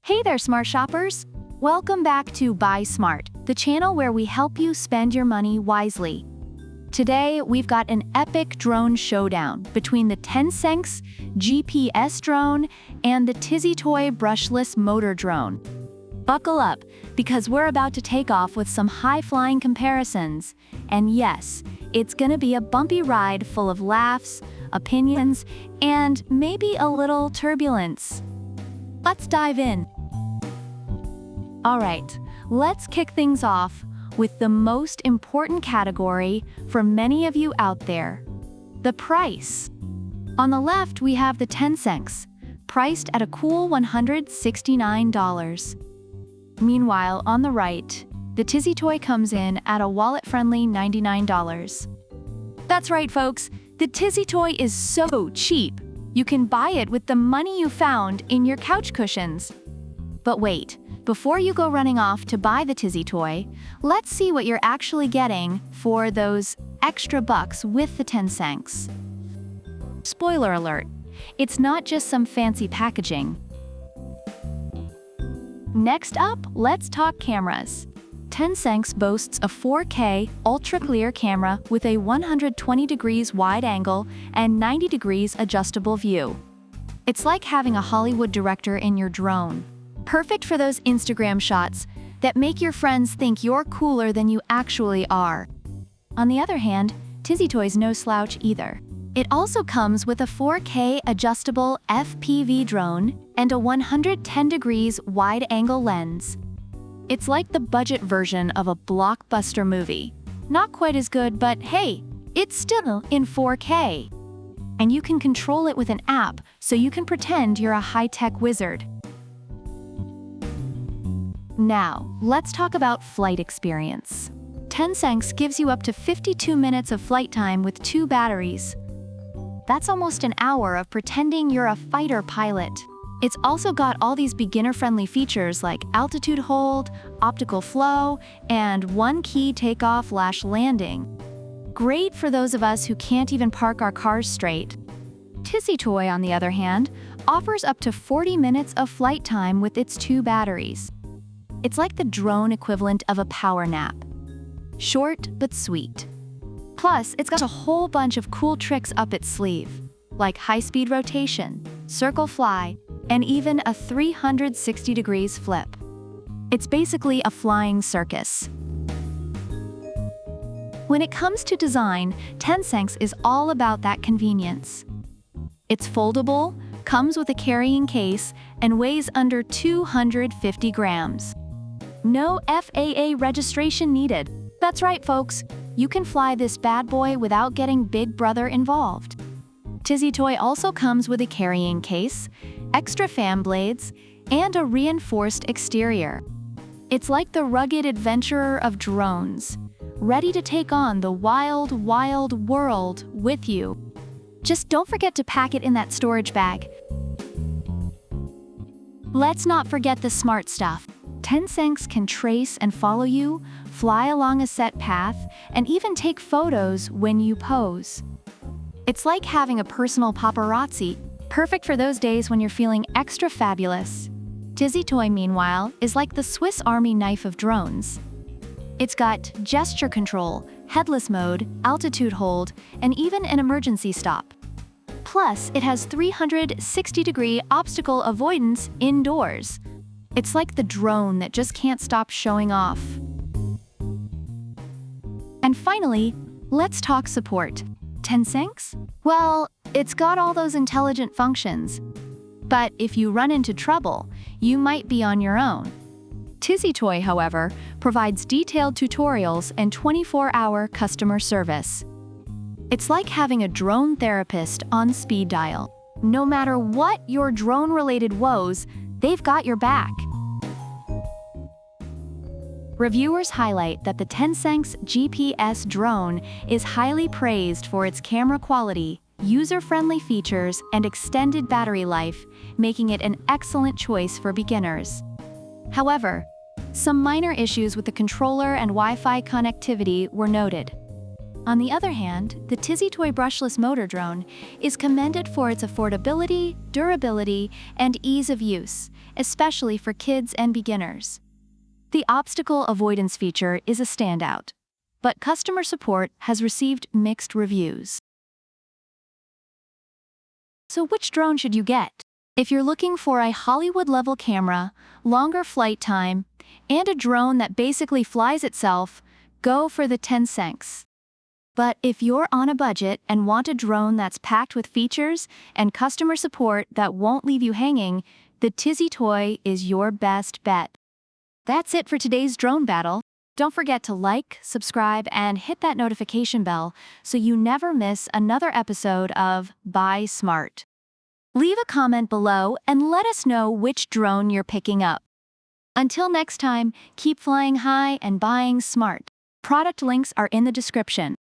Hey there, smart shoppers! Welcome back to Buy Smart, the channel where we help you spend your money wisely. Today, we've got an epic drone showdown between the TENSSENX GPS drone and the TENSSENX Brushless motor drone. Buckle up, because we're about to take off with some high-flying comparisons. And yes, it's gonna be a bumpy ride full of laughs, opinions, and maybe a little turbulence. Let's dive in. All right, let's kick things off with the most important category for many of you out there: the price. On the left, we have the TENSSENX, priced at a cool $169. Meanwhile, on the right, the TENSSENX comes in at a wallet-friendly $99. That's right, folks, the TENSSENX is so cheap. You can buy it with the money you found in your couch cushions. But wait, before you go running off to buy the TENSSENX, let's see what you're actually getting for those extra bucks with the TENSSENX. Spoiler alert, it's not just some fancy packaging. Next up, let's talk cameras. TENSSENX boasts a 4K ultra-clear camera with a 120 degrees wide angle and 90 degrees adjustable view. It's like having a Hollywood director in your drone. Perfect for those Instagram shots that make your friends think you're cooler than you actually are. On the other hand, TENSSENX's no slouch either. It also comes with a 4K adjustable FPV drone and a 110 degrees wide-angle lens. It's like the budget version of a blockbuster movie. Not quite as good, but hey, it's still in 4K. And you can control it with an app, so you can pretend you're a high-tech wizard. Now, let's talk about flight experience. TENSSENX gives you up to 52 minutes of flight time with 2 batteries. That's almost an hour of pretending you're a fighter pilot. It's also got all these beginner-friendly features like altitude hold, optical flow, and one-key takeoff/landing. Great for those of us who can't even park our cars straight. TENSSENX, on the other hand, offers up to 40 minutes of flight time with its 2 batteries. It's like the drone equivalent of a power nap. Short but sweet. Plus, it's got a whole bunch of cool tricks up its sleeve, like high-speed rotation, circle fly, and even a 360 degrees flip. It's basically a flying circus. When it comes to design, TENSSENX is all about that convenience. It's foldable, comes with a carrying case, and weighs under 250 grams. No FAA registration needed. That's right, folks. You can fly this bad boy without getting Big Brother involved. TENSSENX also comes with a carrying case, extra fan blades, and a reinforced exterior. It's like the rugged adventurer of drones, ready to take on the wild, wild world with you. Just don't forget to pack it in that storage bag. Let's not forget the smart stuff. TENSSENX can trace and follow you, fly along a set path, and even take photos when you pose. It's like having a personal paparazzi, perfect for those days when you're feeling extra fabulous. TENSSENX, meanwhile, is like the Swiss Army knife of drones. It's got gesture control, headless mode, altitude hold, and even an emergency stop. Plus, it has 360-degree obstacle avoidance indoors. It's like the drone that just can't stop showing off. And finally, let's talk support. TENSSENX? Well, it's got all those intelligent functions. But if you run into trouble, you might be on your own. TENSSENX, however, provides detailed tutorials and 24-hour customer service. It's like having a drone therapist on speed dial. No matter what your drone-related woes, they've got your back. Reviewers highlight that the TENSSENX GPS drone is highly praised for its camera quality, user-friendly features, and extended battery life, making it an excellent choice for beginners. However, some minor issues with the controller and Wi-Fi connectivity were noted. On the other hand, the TENSSENX brushless motor drone is commended for its affordability, durability, and ease of use, especially for kids and beginners. The obstacle avoidance feature is a standout, but customer support has received mixed reviews. So which drone should you get? If you're looking for a Hollywood-level camera, longer flight time, and a drone that basically flies itself, go for the TENSSENX. But if you're on a budget and want a drone that's packed with features and customer support that won't leave you hanging, the Tizzy Toy is your best bet. That's it for today's drone battle. Don't forget to like, subscribe, and hit that notification bell so you never miss another episode of Buy Smart. Leave a comment below and let us know which drone you're picking up. Until next time, keep flying high and buying smart. Product links are in the description.